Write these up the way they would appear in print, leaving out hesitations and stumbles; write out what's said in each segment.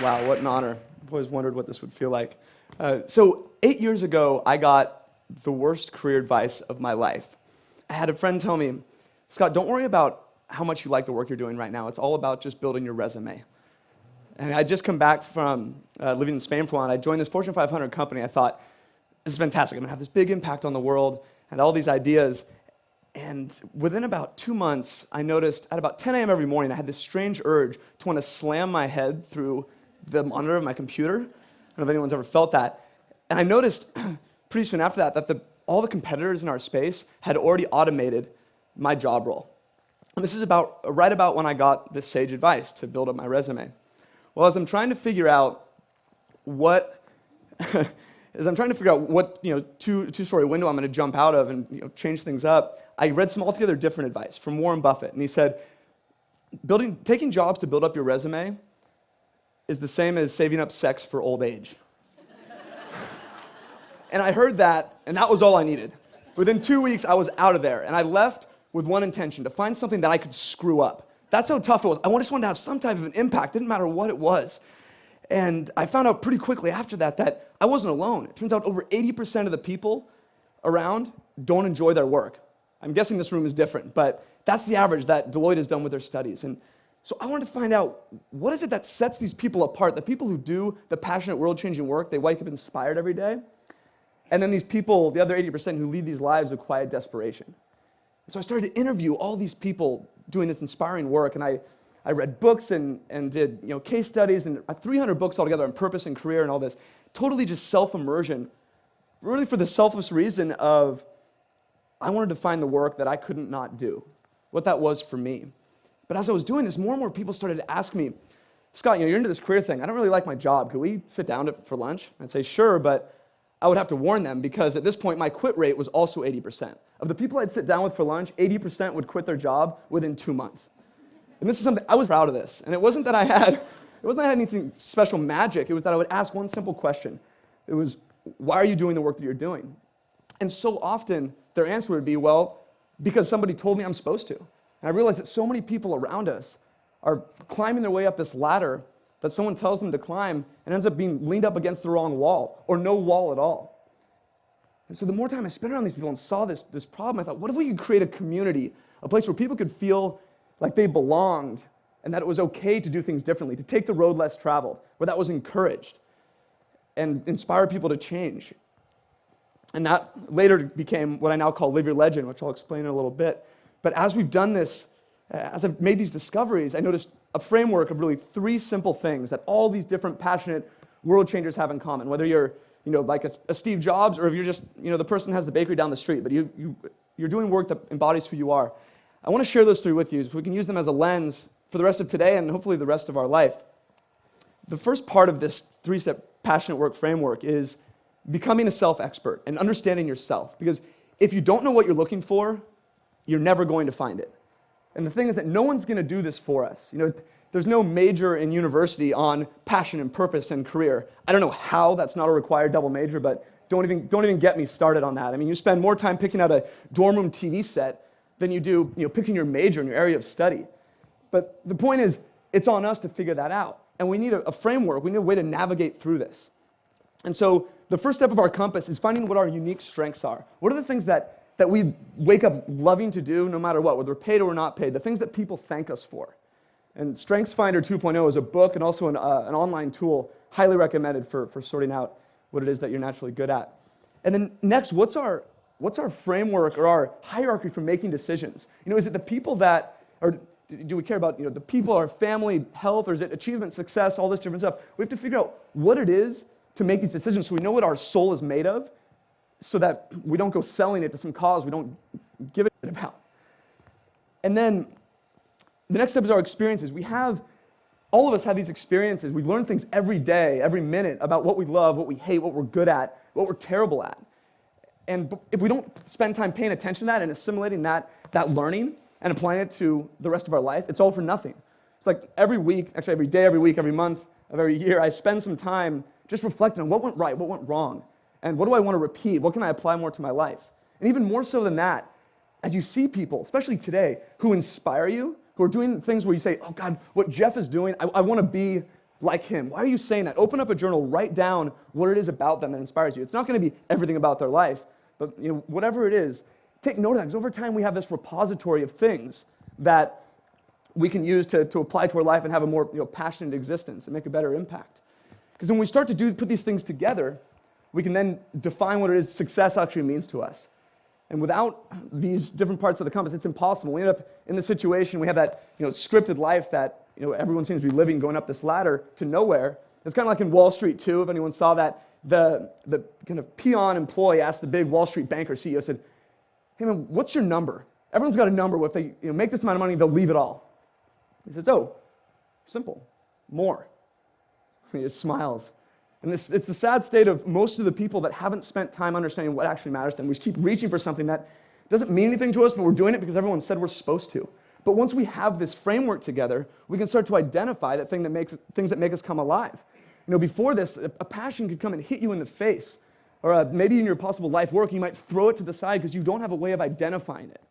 Wow, what an honor. I've always wondered what this would feel like. So 8 years ago, I got the worst career advice of my life. I had a friend tell me, Scott, don't worry about how much you like the work you're doing right now. It's all about just building your resume. And I'd just come back from living in Spain for a while, and I joined this Fortune 500 company. I thought, this is fantastic. I'm going to have this big impact on the world and all these ideas. And within about 2 months, I noticed at about 10 a.m. every morning, I had this strange urge to want to slam my head through the monitor of my computer. I don't know if anyone's ever felt that. And I noticed pretty soon after that all the competitors in our space had already automated my job role. And this is right about when I got this sage advice to build up my resume. Well, as I'm trying to figure out what two-story window I'm going to jump out of and change things up, I read some altogether different advice from Warren Buffett, and he said, taking jobs to build up your resume is the same as saving up sex for old age. And I heard that, and that was all I needed. Within 2 weeks, I was out of there, and I left with one intention, to find something that I could screw up. That's how tough it was. I just wanted to have some type of an impact. It didn't matter what it was. And I found out pretty quickly after that I wasn't alone. It turns out over 80% of the people around don't enjoy their work. I'm guessing this room is different, but that's the average that Deloitte has done with their studies. And so I wanted to find out, what is it that sets these people apart? The people who do the passionate, world-changing work, they wake up inspired every day. And then these people, the other 80% who lead these lives of quiet desperation. So I started to interview all these people doing this inspiring work, and I read books and did case studies, and 300 books altogether on purpose and career and all this. Totally just self-immersion, really for the selfless reason of I wanted to find the work that I couldn't not do, what that was for me. But as I was doing this, more and more people started to ask me, Scott, you're into this career thing. I don't really like my job. Could we sit down for lunch? I'd say, sure, but I would have to warn them because at this point, my quit rate was also 80%. Of the people I'd sit down with for lunch, 80% would quit their job within 2 months. And this is something, I was proud of this. And it wasn't that I had anything special magic. It was that I would ask one simple question. It was, why are you doing the work that you're doing? And so often, their answer would be, well, because somebody told me I'm supposed to. And I realized that so many people around us are climbing their way up this ladder that someone tells them to climb and ends up being leaned up against the wrong wall, or no wall at all. And so the more time I spent around these people and saw this problem, I thought, what if we could create a community, a place where people could feel like they belonged and that it was okay to do things differently, to take the road less traveled, where that was encouraged, and inspire people to change. And that later became what I now call Live Your Legend, which I'll explain in a little bit. But as we've done this, as I've made these discoveries, I noticed a framework of really 3 simple things that all these different passionate world changers have in common. Whether you're like a Steve Jobs, or if you're just the person who has the bakery down the street, but you're doing work that embodies who you are. I want to share those 3 with you so we can use them as a lens for the rest of today and hopefully the rest of our life. The first part of this 3-step passionate work framework is becoming a self-expert and understanding yourself. Because if you don't know what you're looking for, you're never going to find it. And the thing is that no one's going to do this for us. There's no major in university on passion and purpose and career. I don't know how that's not a required double major, but don't even get me started on that. I mean, you spend more time picking out a dorm room TV set than you do picking your major and your area of study. But the point is, it's on us to figure that out. And we need a framework. We need a way to navigate through this. And so the first step of our compass is finding what our unique strengths are. What are the things that we wake up loving to do no matter what, whether we're paid or we're not paid, the things that people thank us for. And StrengthsFinder 2.0 is a book and also an online tool highly recommended for sorting out what it is that you're naturally good at. And then next, what's our framework or our hierarchy for making decisions? Is it the people or do we care about the people, our family, health, or is it achievement, success, all this different stuff? We have to figure out what it is to make these decisions so we know what our soul is made of, so that we don't go selling it to some cause we don't give a shit about. And then the next step is our experiences. All of us have these experiences. We learn things every day, every minute about what we love, what we hate, what we're good at, what we're terrible at. And if we don't spend time paying attention to that and assimilating that learning and applying it to the rest of our life, it's all for nothing. It's like every week, actually every day, every week, every month of every year, I spend some time just reflecting on what went right, what went wrong, and what do I want to repeat? What can I apply more to my life? And even more so than that, as you see people, especially today, who inspire you, who are doing things where you say, oh God, what Jeff is doing, I want to be like him? Why are you saying that? Open up a journal, write down what it is about them that inspires you. It's not going to be everything about their life, but whatever it is, take note of that, because over time we have this repository of things that we can use to apply to our life and have a more passionate existence and make a better impact. Because when we start to put these things together, we can then define what it is success actually means to us. And without these different parts of the compass, it's impossible. We end up in the situation, we have that scripted life that everyone seems to be living, going up this ladder to nowhere. It's kind of like in Wall Street too, if anyone saw that. The kind of peon employee asked the big Wall Street banker CEO, said, "Hey man, what's your number?" Everyone's got a number. If they make this amount of money, they'll leave it all. He says, "Oh, simple, more." And he just smiles. And it's the sad state of most of the people that haven't spent time understanding what actually matters to them. We just keep reaching for something that doesn't mean anything to us, but we're doing it because everyone said we're supposed to. But once we have this framework together, we can start to identify things that make us come alive. Before this, a passion could come and hit you in the face. Or maybe in your possible life work, you might throw it to the side because you don't have a way of identifying it.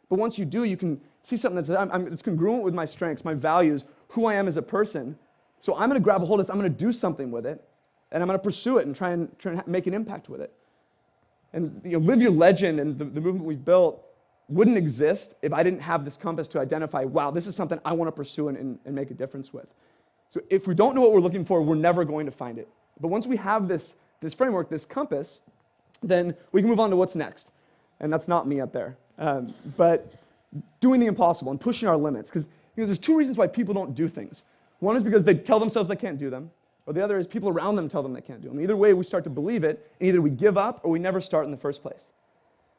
But once you do, you can see something that says, it's congruent with my strengths, my values, who I am as a person. So I'm going to grab a hold of this, I'm going to do something with it, and I'm going to pursue it and try and make an impact with it. And Live Your Legend and the movement we've built wouldn't exist if I didn't have this compass to identify, wow, this is something I want to pursue and make a difference with. So if we don't know what we're looking for, we're never going to find it. But once we have this framework, this compass, then we can move on to what's next. And that's not me up there. But doing the impossible and pushing our limits. Because there's two reasons why people don't do things. One is because they tell themselves they can't do them. Or the other is people around them tell them they can't do them. Either way, we start to believe it, and either we give up or we never start in the first place.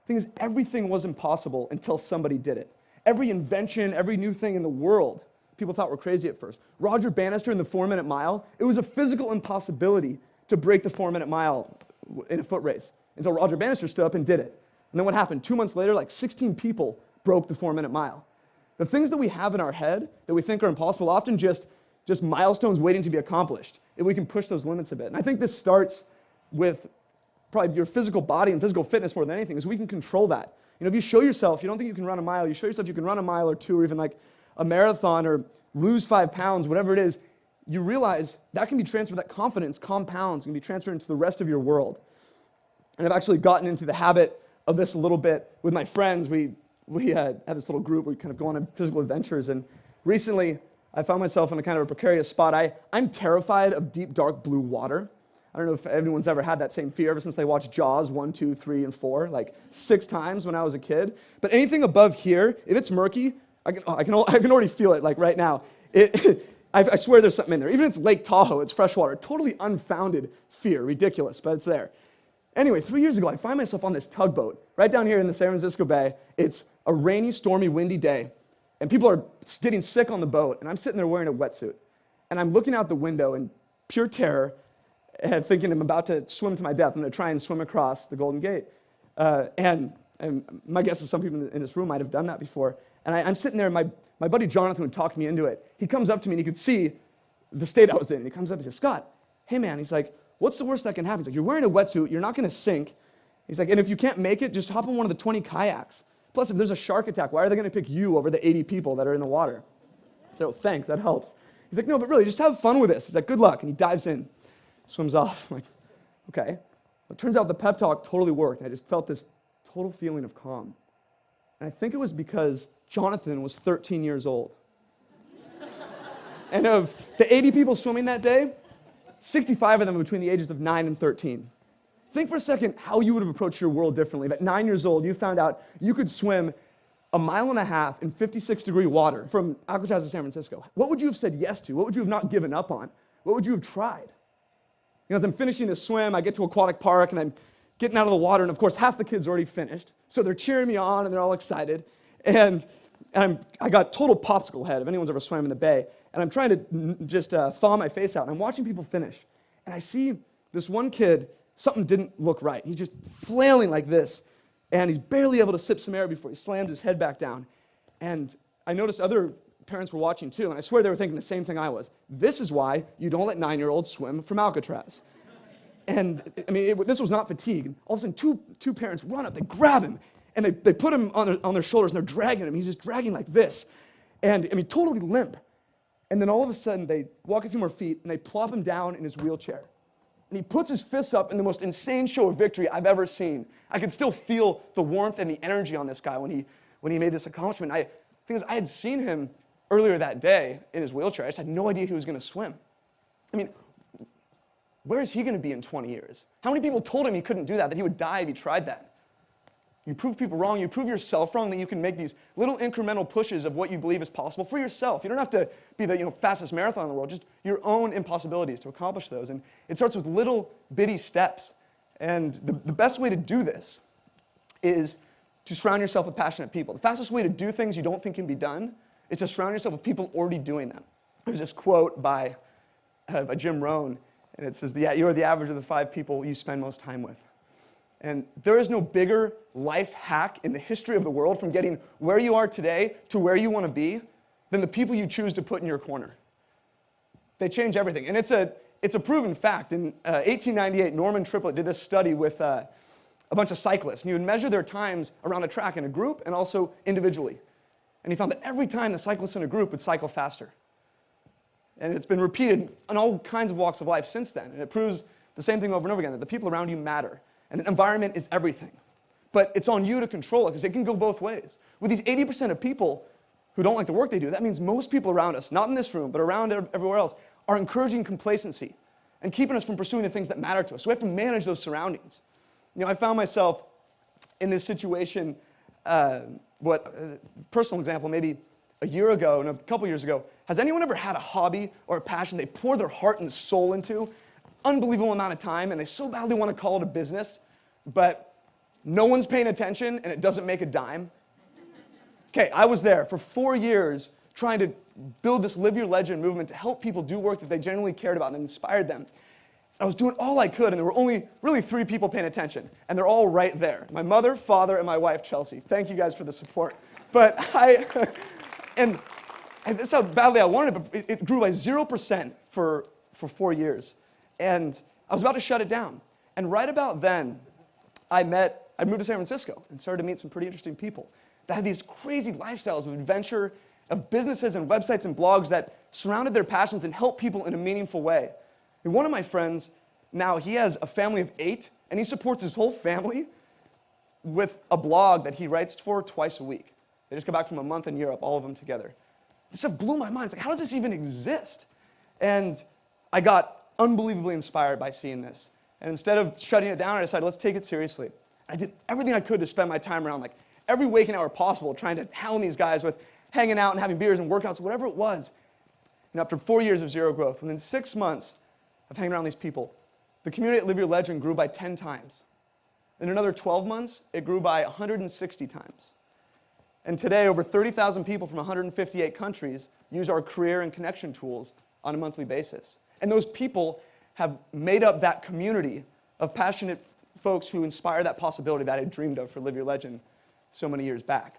The thing is, everything was impossible until somebody did it. Every invention, every new thing in the world, people thought were crazy at first. Roger Bannister in the 4-minute mile, it was a physical impossibility to break the 4-minute mile in a foot race until Roger Bannister stood up and did it. And then what happened? 2 months later, like 16 people broke the 4-minute mile. The things that we have in our head that we think are impossible are often just milestones waiting to be accomplished, if we can push those limits a bit. And I think this starts with probably your physical body and physical fitness more than anything, is we can control that. If you show yourself, you don't think you can run a mile, you show yourself you can run a mile or two, or even like a marathon, or lose 5 pounds, whatever it is, you realize that can be transferred, that confidence compounds, can be transferred into the rest of your world. And I've actually gotten into the habit of this a little bit with my friends. We had this little group where we kind of go on physical adventures, and recently I found myself in a kind of a precarious spot. I'm terrified of deep, dark blue water. I don't know if anyone's ever had that same fear ever since they watched Jaws 1, 2, 3, and 4, like 6 times when I was a kid. But anything above here, if it's murky, I can already feel it, like right now. I swear there's something in there. Even if it's Lake Tahoe, it's fresh water. Totally unfounded fear, ridiculous, but it's there. Anyway, 3 years ago, I find myself on this tugboat right down here in the San Francisco Bay. It's a rainy, stormy, windy day, and people are getting sick on the boat, and I'm sitting there wearing a wetsuit. And I'm looking out the window in pure terror and thinking I'm about to swim to my death. I'm going to try and swim across the Golden Gate. And my guess is some people in this room might have done that before. And I'm sitting there, and my buddy Jonathan would talk me into it. He comes up to me, and he could see the state I was in. He comes up and says, "Scott, hey man," he's like, "what's the worst that can happen?" He's like, "You're wearing a wetsuit, you're not going to sink." He's like, "and if you can't make it, just hop on one of the 20 kayaks. Plus, if there's a shark attack, why are they going to pick you over the 80 people that are in the water?" So thanks, that helps. He's like, "No, but really, just have fun with this." He's like, "Good luck." And he dives in, swims off. I'm like, okay. It turns out the pep talk totally worked. I just felt this total feeling of calm. And I think it was because Jonathan was 13 years old. And of the 80 people swimming that day, 65 of them were between the ages of 9 and 13. Think for a second how you would have approached your world differently. If at 9 years old, you found out you could swim 1.5 miles in 56-degree water from Alcatraz to San Francisco. What would you have said yes to? What would you have not given up on? What would you have tried? As I'm finishing this swim, I get to Aquatic Park, and I'm getting out of the water, and of course, half the kids already finished. So they're cheering me on, and they're all excited. And I got total popsicle head, if anyone's ever swam in the bay. And I'm trying to just thaw my face out, and I'm watching people finish. And I see this one kid, something didn't look right. He's just flailing like this, and he's barely able to sip some air before he slams his head back down. And I noticed other parents were watching too, and I swear they were thinking the same thing I was. This is why you don't let 9-year-olds swim from Alcatraz. And I mean, this was not fatigue. All of a sudden, two parents run up, they grab him, and they put him on their shoulders, and they're dragging him. He's just dragging like this. And I mean, totally limp. And then all of a sudden, they walk a few more feet, and they plop him down in his wheelchair. And he puts his fists up in the most insane show of victory I've ever seen. I could still feel the warmth and the energy on this guy when he made this accomplishment. I had seen him earlier that day in his wheelchair. I just had no idea he was going to swim. I mean, where is he going to be in 20 years? How many people told him he couldn't do that he would die if he tried that? You prove people wrong, you prove yourself wrong, that you can make these little incremental pushes of what you believe is possible for yourself. You don't have to be the fastest marathon in the world, just your own impossibilities to accomplish those. And it starts with little bitty steps. And the best way to do this is to surround yourself with passionate people. The fastest way to do things you don't think can be done is to surround yourself with people already doing them. There's this quote by Jim Rohn, and it says, "You are the average of the 5 people you spend most time with." And there is no bigger life hack in the history of the world from getting where you are today to where you want to be than the people you choose to put in your corner. They change everything. And it's a proven fact. In 1898, Norman Triplett did this study with a bunch of cyclists. And he would measure their times around a track in a group and also individually. And he found that every time the cyclists in a group would cycle faster. And it's been repeated in all kinds of walks of life since then. And it proves the same thing over and over again, that the people around you matter. And an environment is everything. But it's on you to control it, because it can go both ways. With these 80% of people who don't like the work they do, that means most people around us, not in this room, but around everywhere else, are encouraging complacency and keeping us from pursuing the things that matter to us. So we have to manage those surroundings. I found myself in this situation, personal example, maybe a year ago and a couple years ago. Has anyone ever had a hobby or a passion they pour their heart and soul into, unbelievable amount of time, and they so badly want to call it a business, but no one's paying attention and it doesn't make a dime? Okay, I was there for 4 years trying to build this Live Your Legend movement to help people do work that they genuinely cared about and that inspired them. I was doing all I could, and there were only really 3 people paying attention, and they're all right there. My mother, father, and my wife, Chelsea. Thank you guys for the support. But and this is how badly I wanted it, but it grew by 0% for 4 years. And I was about to shut it down. And right about then, I moved to San Francisco and started to meet some pretty interesting people that had these crazy lifestyles of adventure, of businesses and websites and blogs that surrounded their passions and helped people in a meaningful way. And one of my friends, now he has a family of 8, and he supports his whole family with a blog that he writes for twice a week. They just come back from a month in Europe, all of them together. This stuff blew my mind. It's like, how does this even exist? And I got unbelievably inspired by seeing this. And instead of shutting it down, I decided, let's take it seriously. I did everything I could to spend my time around, like every waking hour possible, trying to hound these guys with hanging out and having beers and workouts, whatever it was. And after 4 years of zero growth, within 6 months of hanging around these people, the community at Live Your Legend grew by 10 times. In another 12 months, it grew by 160 times. And today, over 30,000 people from 158 countries use our career and connection tools on a monthly basis. And those people have made up that community of passionate folks who inspire that possibility that I dreamed of for Live Your Legend so many years back.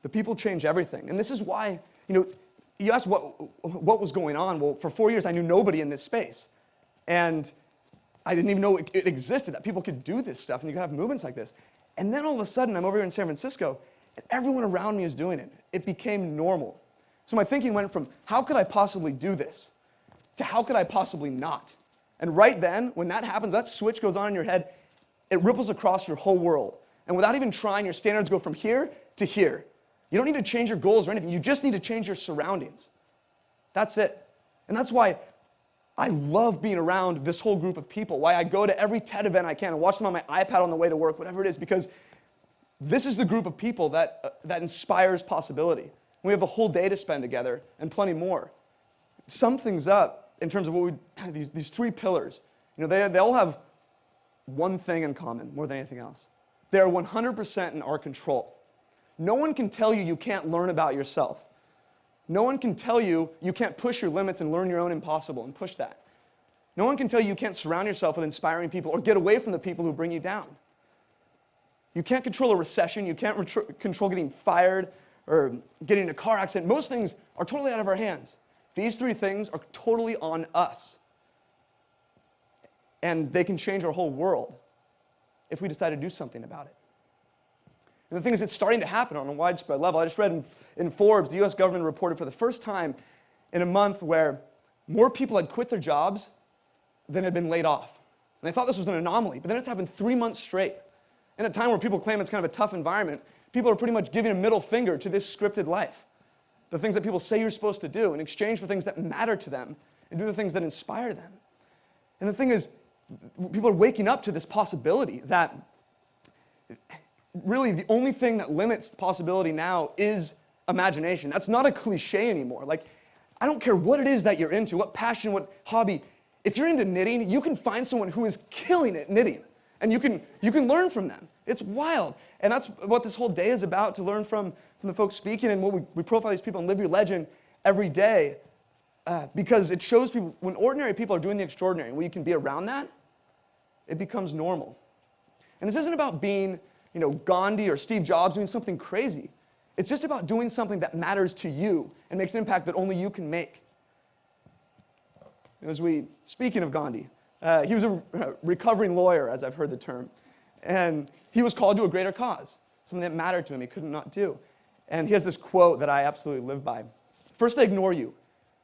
The people change everything. And this is why, you asked what was going on. Well, for 4 years, I knew nobody in this space. And I didn't even know it existed, that people could do this stuff and you could have movements like this. And then all of a sudden, I'm over here in San Francisco, and everyone around me is doing it. It became normal. So my thinking went from, how could I possibly do this, to how could I possibly not? And right then, when that happens, that switch goes on in your head, it ripples across your whole world. And without even trying, your standards go from here to here. You don't need to change your goals or anything. You just need to change your surroundings. That's it. And that's why I love being around this whole group of people, why I go to every TED event I can and watch them on my iPad on the way to work, whatever it is, because this is the group of people that inspires possibility. We have the whole day to spend together and plenty more. Sum things up in terms of these 3 pillars. They all have one thing in common more than anything else. They are 100% in our control. No one can tell you you can't learn about yourself. No one can tell you you can't push your limits and learn your own impossible and push that. No one can tell you you can't surround yourself with inspiring people or get away from the people who bring you down. You can't control a recession. You can't control getting fired or getting in a car accident. Most things are totally out of our hands. These 3 things are totally on us. And they can change our whole world if we decide to do something about it. And the thing is, it's starting to happen on a widespread level. I just read in Forbes, the US government reported for the first time in a month where more people had quit their jobs than had been laid off. And I thought this was an anomaly, but then it's happened 3 months straight. In a time where people claim it's kind of a tough environment, people are pretty much giving a middle finger to this scripted life. The things that people say you're supposed to do in exchange for things that matter to them and do the things that inspire them. And the thing is, people are waking up to this possibility that really the only thing that limits the possibility now is imagination. That's not a cliche anymore. Like, I don't care what it is that you're into, what passion, what hobby. If you're into knitting, you can find someone who is killing it knitting, and you can learn from them. It's wild. And that's what this whole day is about, to learn from the folks speaking, and we profile these people and live your legend every day, because it shows people, when ordinary people are doing the extraordinary, and when you can be around that, it becomes normal. And this isn't about being, Gandhi or Steve Jobs doing something crazy. It's just about doing something that matters to you and makes an impact that only you can make. Speaking of Gandhi, he was a recovering lawyer, as I've heard the term. And he was called to a greater cause, something that mattered to him he could not do. And he has this quote that I absolutely live by. First they ignore you,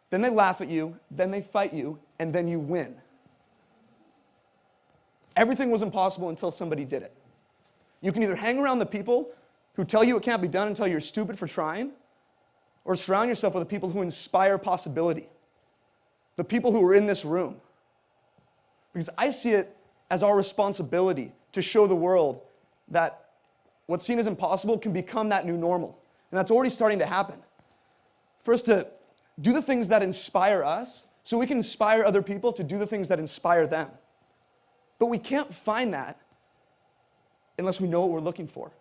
then they laugh at you, then they fight you, and then you win. Everything was impossible until somebody did it. You can either hang around the people who tell you it can't be done and tell you you're stupid for trying, or surround yourself with the people who inspire possibility. The people who are in this room. Because I see it as our responsibility to show the world that what's seen as impossible can become that new normal. And that's already starting to happen. For us to do the things that inspire us so we can inspire other people to do the things that inspire them. But we can't find that unless we know what we're looking for.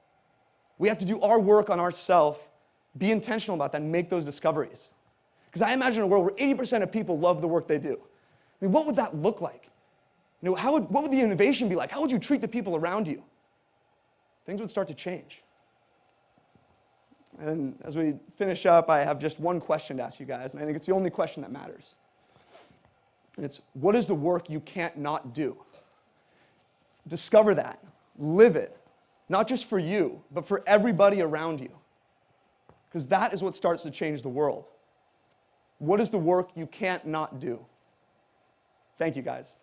We have to do our work on ourselves, be intentional about that, and make those discoveries. Because I imagine a world where 80% of people love the work they do. I mean, what would that look like? What would the innovation be like? How would you treat the people around you? Things would start to change. And as we finish up, I have just one question to ask you guys, and I think it's the only question that matters. And it's, what is the work you can't not do? Discover that. Live it. Not just for you, but for everybody around you. Because that is what starts to change the world. What is the work you can't not do? Thank you, guys.